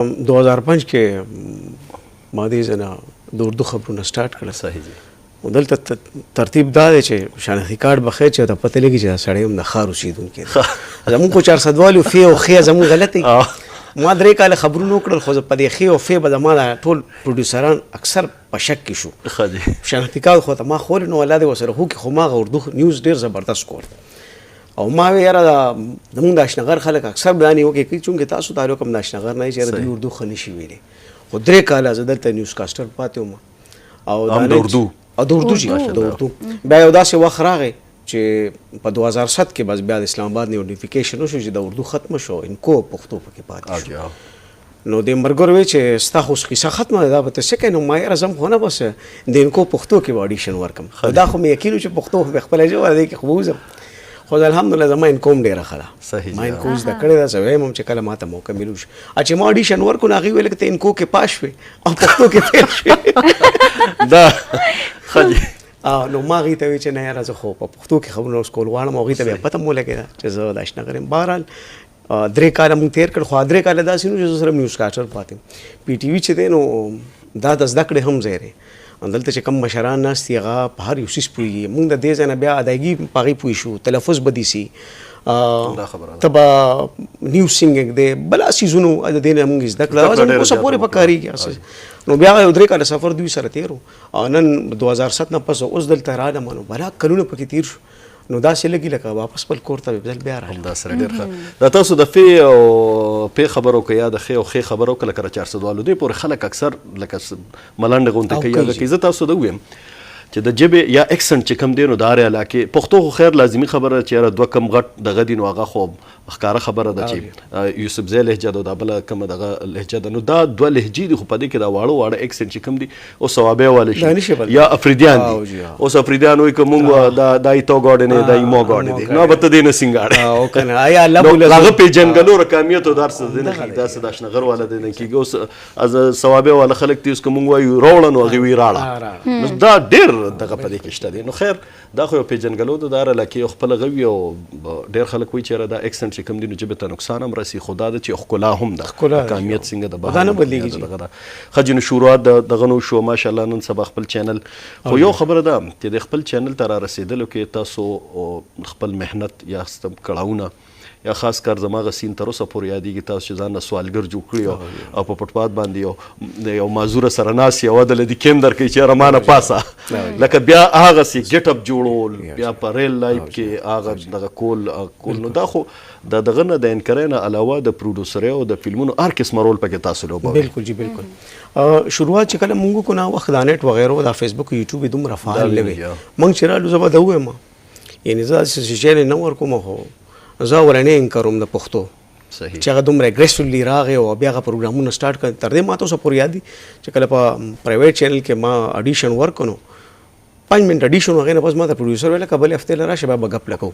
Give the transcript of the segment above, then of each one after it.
2005 کې ما دې ځنه د اردو خبرونه سٹارټ کړل. صحیح دی. دلته ترتیب دا دی چې شناختی کارت به خیر چې ته پته لګي چې سړی هم د ښار اوسېدونکی دی. زمونږ خو 400 والو فی او خی زمونږ غلط دی. ما 3 کاله خبرونه وکړل خو په دې خی او فی به زما ټول پروډوسران اکثر په شک کې شو. شناختی کارت خو ته ما خور نو ولاده وسره خو کې خو ما اردو نیوز ډیر زبردست کول او ما یاره زمونږ د اشنغر خلک اکثر بیان وکړي چې چونګې تاسو تعلق هم د اشنغر نه چې د اردو خو نشي ویلي. خو 3 کاله زه دلته نیوز کاسټر پاتې وم او د اردو د اردو چې د اردو بیا یو داسې وخت راغی چې په 2007 کې بس بیا د اسلام آباد نوټیفیکیشن وشو چې د اردو ختم شو انکو پښتو پکې پاتې شو. نو د مرګور وی چې ستا خو قصه ختمه ده به ته څه کوې. نو ما یې زم خو نه بس د انکو پښتو کې به اډیشن ورکم. دا خو مې یقین چې پښتو په خپله ژبه دی کې خو وځم. خو الحمدلله زما انکوم ډېره ښه ده. ما انکو زده کړې ده. زه وایم چې کله ماته موقع ملو شي چې ما اډیشن ورکو نو هغوی ویل که ته انکو کې پاس شوې او پښتو کې فیل شوې. دا ښه دي. نو ما هغوی ته وایي چې نه یاره زه خو په پښتو کې خبرونه اوس کول غواړم. هغوی ته بیا پته مو ولګېده چې زه د اشنغر یم. بهرحال 3 کاله مونږ تېر کړ. خو 3 کاله داسې نو چې زه صرف نیوز کاسټر پاتې یم. پی ټي وي چې دی نو دا د زده کړې هم ځای دی. دلته چې کوم مشران ناست دي هغه په هر یو څیز پوهېږي. مونږ د دې ځای نه بیا ادایګي په هغې پوه شو. تلفظ به دي سي ته به نیوز سینګینګ دی بلا څیزونو د دې نه مونږ زده کړه اوسه پورې په کارېږي. نو بیا یو 3 کاله سفر دوی سره تېر و. نن 2007 نه پس اوس دلته رالم نو بلا کلونه پکې تېر شو. نو داسې لګي لکه واپس خپل کور ته بیا راغلم. دا سره ډېر ښه. دا تاسو د فی او پی خبرو که یا د خی او خی خبرو که لکه 400 والو دی پورې خلک اکثر لکه ملنډې غونډې کوي هغه کوي. زه تاسو ته ووایم چې د ژبې یا اکسنټ چې کوم دی نو د هرې علاقې پښتو خو خیر لازمي خبره چې یاره 2 کم غټ دغه دي نو هغه خو ښکاره خبره ده چې یوسفزۍ لهجه ده او دا بله کومه دغه لهجه ده. نو دا 2 لهجې دي خو په دې کې دا واړه اکسنټ چې کوم دي اوس صوابۍ والی شي یا افریدیان دي. اوس افریدیان وایي که مونږ دا ایتو ګاډې نه دا ایمو ګاډې دی نو به ته دې نه سینګاړې هغه پېژنګلو رقامیت او دا څه دی نه کېږي. داسې د اشنغر والا دی نه کېږي. اوس صوابۍ والا خلک دي اوس که مونږ وایو راوړه نو هغې وایي راړه. نو دا ډېر دغه په دې کې شته دی. نو خیر دا خو یو پېژنګلو ده د هر علاقې یو خپله غوي او ډېر خلک وایي چې یاره دا اکسنټ چې کوم دي نو ژبې ته نقصان هم رسي. خو دا ده چې ښکلا هم ده حکامیت څنګه ده دا نه بدلېږي. دغه ده ښه جنو شروعات دغه نو شو ماشاءالله نن سبا خپل چینل. خو یو خبره ده چې د خپل چینل ته را رسېدلو کې تاسو خپل محنت یا کړاوونه یا خاص کار زما هغه سین تر اوسه پورې یادېږي تاسو چې ځان نه سوالګر جوړ کړي او په پټپات باندې یو معذوره سره ناست یې واده له دې کیم درکوي چې یاره ما نه پاسه لکه بیا هغسې ګیټ اپ جوړول بیا په ریل لایف کې هغه دغه کول. نو دا خو د دغه نه د انکرۍ نه علاوه د پروډوسرۍ او د فلمونو هر قسمه رول پکې تاسو لوبوئ. بالکل جی بالکل. شروعات چې کله مونږ کو نه وخت دا نیټ وغیره دا فیسبوک یوټیوب یې دومره فعال نه وي. مونږ چې رالو زه به ده ووایم یعنې زه داسې چینل نه ورکوم خو زه اولنی انکر وم د پښتو چې هغه دومره اګریسیولی راغی او بیا هغه پروګرامونه سټارټ کړل. تر دې ما ته اوسه پورې یاد دي چې کله په پرایویټ چینل کې ما اډیشن ورکړو نو 5 منټ اډیشن هغې نه بس ما ته پروډیوسر ویله که بلې هفتې له راشه بیا به ګپ لګو.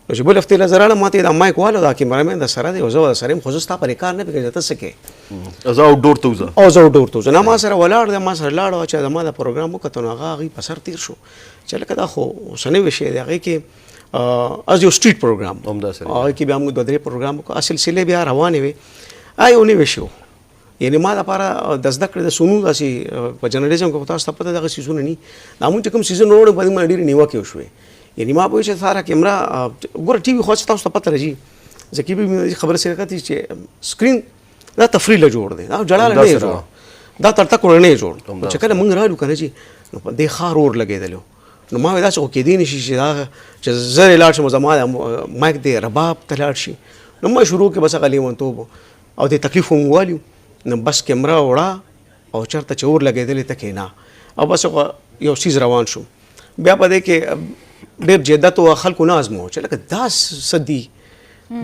نو چې بلې هفتې له زه راړم ما ته یې دا مایک واله دا کیمرامین د سره دی او زه به د سره یم خو زه ستا پرې کار نه پکې ته څه کوې زه آوټډور ته وځه او زه آوټډور ته وځه. نه ما سره ولاړ دی ما سره لاړ چې د ما د پروګرام وکتو نو هغه هغې په سر تېر شو چې لکه دا خو اوسنی وشی دی. هغې کې از یو سټریټ پروګرام هغې کې بیا موږ 2-3 پروګرام وکړو. سلسلې بیا روانې وې یو نوی شو یعنې ما دپاره د زده کړې د سونو داسې په جرنالیزم کې خو تاسو ته پته دغه سیزونه ني. دا مونږ چې کوم سیزن وروړو په دې باندې ډېرې نیوکې وشوې. یعنې ما پوهېږي چې ساره کیمرا ګوره ټي وي خو تاسو ته پته راځي ځکه به خبره سره کتي چې سکرین دا تفریح له جوړ دی دا جړاله نه جوړ دا ترتک وړ نه جوړ. چې کله مونږ رالو که نه چې نو په دې ښار اور لګېدلو نو ما وایي داسې خو کېدی نه شي چې دا چې زه یې لاړ شم زما د مایک دی رباب ته لاړ شي. نو ما شروع کې بس هغه لیونتوب او د تکلیف هم والو نو بس کیمرا وړه او چېرته چې اور لګېدلې ته کښېنه او بس یو څیز روان شو. بیا په دې کې ډېر جدت او خلکو نه ازمو چې لکه دا څه دي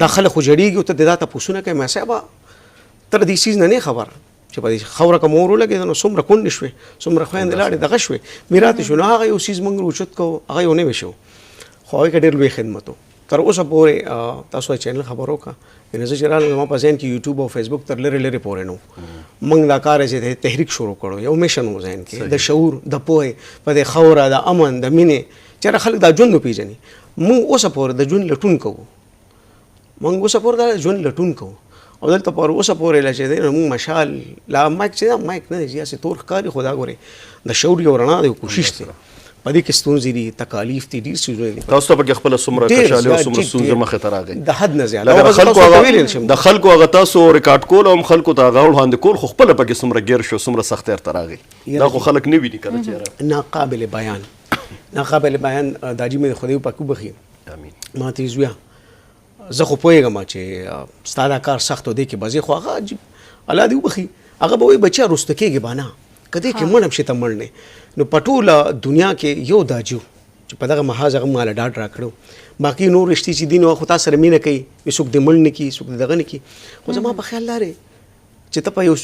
دا خلک خو جړېږي او ته د دا تپوسونه کوې ما صاحبه ته د دې څیز نه نه خبره چې په دې خاوره که مور ولګېده نو څومره کونډې شوې څومره خویندې لاړې دغه شوې میراث شو. نو هغه یو څیز موږ اوچت کوو هغه یو نوی شو خو هغې کې ډېر لوی خدمت و. تر اوسه پورې تاسو چینل خبر وکړه یعنې زه چې رالم زما په ذهن کې یوټیوب او فیسبوک تر لرې لرې پورې نه و. موږ دا کار چې تحریک شروع کړو یو میشن و ذهن کې د شعور د پوهې په دې خاوره د امن د مینې چېرې خلک دا ژوند وپېژني. موږ اوسه پورې د ژوند لټون کوو موږ اوسه پورې د ژوند لټون کوو او دلته پر اوسه پورې لا چې دی نو موږ مشال لا مایک چې دا مایک نه دی چې تور ښکاري خو دا ګورې د شعور یو رڼا دی کوشش دی په دې کې ستونزې دي تکالیف دي ډېر څیزونه دي تاسو ته پکې خپله څومره کشالي او څومره ستونزې مخې ته راغی د حد نه زیات د خلکو هغه تاسو ریکارډ کول او خلکو ته هغه وړاندې کول خو خپله پکې څومره ګیر شو څومره سختۍ ورته راغی دا خو خلک نه ویني کله چې ناقابل بیان ناقابل بیان دا جی مې خدای پاک وبخي امین ما ته زویا زه خو پوهېږم چې ستا دا کار سخت دی کې به زه خو هغه عجیب الله دې وبخي هغه به وایي بچیا رسته کېږي به نه که دې کې مړ هم شي ته مړ نه نو په ټوله دنیا کې یو دا جو چې په دغه محاذ هغه ماله ډاډ راکړو باقي نور رشتې چې دي نو خو تا سره مینه کوي څوک دې مړ نه کړي څوک دې دغه نه کړي خو زما په خیال لارې چې ته په یو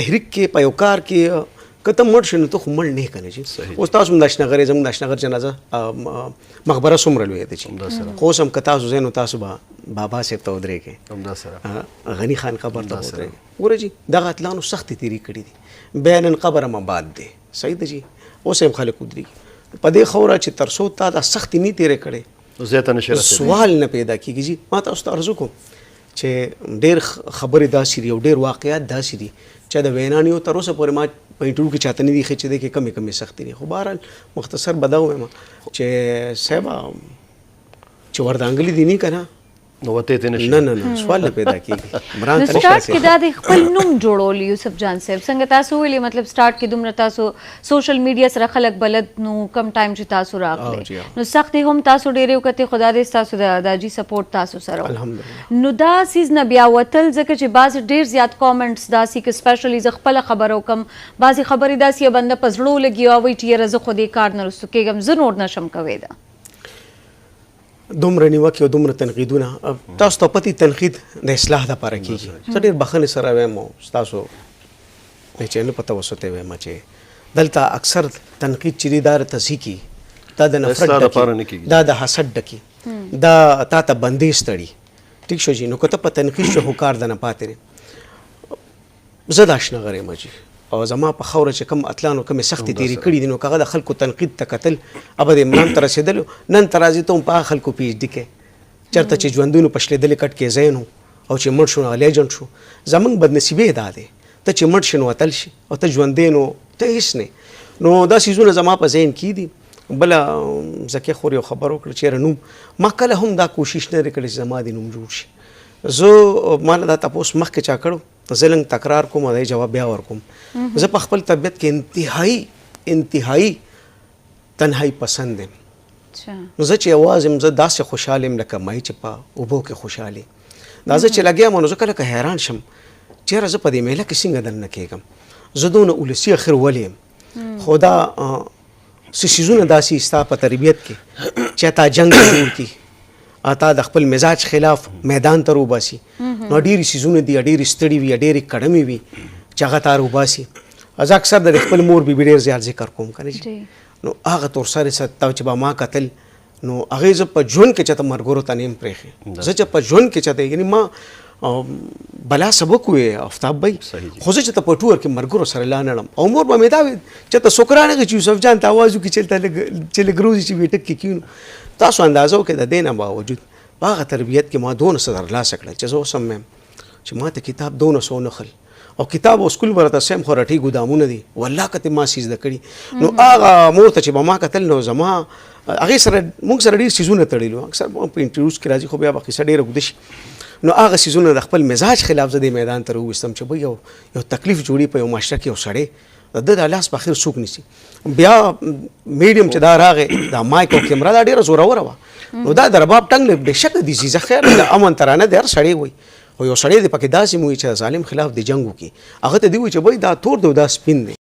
تحریک کې په یو کار کې که ته مړ شې نو ته خو مړ نه کنه چې اوس تاسو هم د اشنغرې زموږ د اشنغر جنازه مقبره څومره لویه ده چې خو اوس هم که تاسو ځئ نو تاسو به بابا صاحب ته ودرېږئ غني خان قبر ته ودرېږئ ګوره جي دغه اتلانو سختې تېرې کړي دي بیا نن قبر هم آباد دی صحیح ده جي اوس هم خلک ودرېږي په دې خوره چې تر څو تا دا سختې نه تېرې کړې زیاته نشي رسېدلی سوال نه پیدا کېږي جي ما تاسو ته عرض وکړم چې ډېر خبرې داسې دي او ډېر واقعیات داسې دي چې د وینا نه یو تر اوسه پورې ما په انټرویو کې چاته نه دي ښه چې دی کې کمې سختې دي خو بهرحال مختصر به دا ووایم چې صاحب چې وردانګلي دي نه که نه نو وته ته نشي نه سوال نه پیدا کیږي عمران ته سٹارټ کې دا د خپل نوم جوړول یوسف جان صاحب څنګه تاسو ویلي مطلب سٹارټ کې دومره تاسو سوشل میډیا سره خلک بلد نو کم ټایم چې تاسو راغلي نو سخت هم تاسو ډېر وکړي خدا دې تاسو د داجی سپورټ تاسو سره الحمدلله نو دا سیز نه بیا وتل ځکه چې بعض ډېر زیات کامنټس داسي کې سپیشلی ز خپل خبرو کم بعضی خبرې داسي بنده پزړو لګي او وی چې رزه خو دې کار نه رسو کېږم زه نور نشم کوي دا دومره نیوکې او دومره تنقیدونه تاسو ته پتی تنقید د اصلاح لپاره کیږي زه ډېر بخښنې سره وایم او ستاسو د چینل په توسط وایم چې دلته اکثر تنقید چې دی دا تصحیح کیږي دا د نفرت ډکي دا د حسد ډکي دا تا ته بندیز تړي ټیک شو جي نو که ته په تنقید شو خو کار د نه پاتې زه د اشنغر یم جي او زما په خوره چې کوم اتلانو کومې سختې تېرې کړي دي نو که هغه د خلکو تنقید ته کتل ابه د عمران ته رسېدلو نن ته راځي ته هم په هغه خلکو پي ایچ ډي کې چېرته چې ژوندونو په شلېدلې کټ کې ځای نو او چې مړ شو نو لیجنډ شو زموږ بدنصیبي دا دی ته چې مړ شي نو اتل شي او ته ژوندی نو ته هېڅ نه نو دا څیزونه زما په ذهن کې دي بله زکیه خور یو خبر وکړه چېرې نوم ما کله هم دا کوشش نه دی کړی چې زما د نوم جوړ شي زه ما نه دا تپوس مخکې چا کړو زه لږ تکرار کوم او د جواب بیا ورکوم زه په خپل طبیعت کې انتهایی تنهایی پسند یم نو زه چې یوازې یم زه داسې خوشحال یم لکه مای چې په اوبو کې خوشحال دا زه چې لګیا یم نو زه کله که حیران شم چېرې زه په دې میله کې څنګه دننه کېږم زه دونه اولسي اخر ولې یم خو دا څه څیزونه داسې ستا په تربیت کې چې تا جنګ جوړ کړي تا د خپل مزاج خلاف میدان ته روباسي نو ډېرې څیزونه دي ډېرې ستړي وي ډېرې کړمې وي چې هغه تا روباسي زه اکثر د خپل مور بیبي ډېر زیات ذکر کوم که نه نو هغه تور سره ته چې به ما کتل نو هغې زه په ژوند کې چېرته مرګورو ته نه یم پرېښې زه چې په ژوند کې چېرته یعنې ما بلا سبق وې آفتاب بی خو زه چې ته په ټور کې مرګورو سره لا نړم او مور به مې دا وي چې ته څوک رانغی چې یوسف جان ته اواز وکړي چې لږ روزي چې بیټک کې کینو تاسو اندازه وکړئ د دې نه باوجود په هغه تربیت کې ما دونه څه ترلاسه کړل چې زه اوس هم یم چې ما ته کتاب دونه څه ونښل او کتاب او سکول به راته سیم خو رټي ګودامونه دي والله که ته ما څه زده کړي نو هغه مور ته چې به ما کتل نو زما هغې سره موږ سره ډېر څیزونه تړلي اکثر په انټرویوز کې راځي خو بیا به قصه ډېره اوږده شي نو هغه څیزونه د خپل مزاج خلاف زه دې میدان ته راوویستم چې بھئی یو تکلیف جوړي په یو معاشره کې یو سړی د لاس په اخر څوک نیسي بیا میډیم چې دا راغې دا مایک او کیمرا دا ډېره زوروره وه نو دا د رباب ټنګ نه بېشکه دي څیزه خیر د امن ترانه دی هر سړی وایي خو یو سړی دی پکې داسې موي چې د ظالم خلاف د جنګ وکړي هغه ته دی وایي چې بھئی دا تور دی او دا سپین دی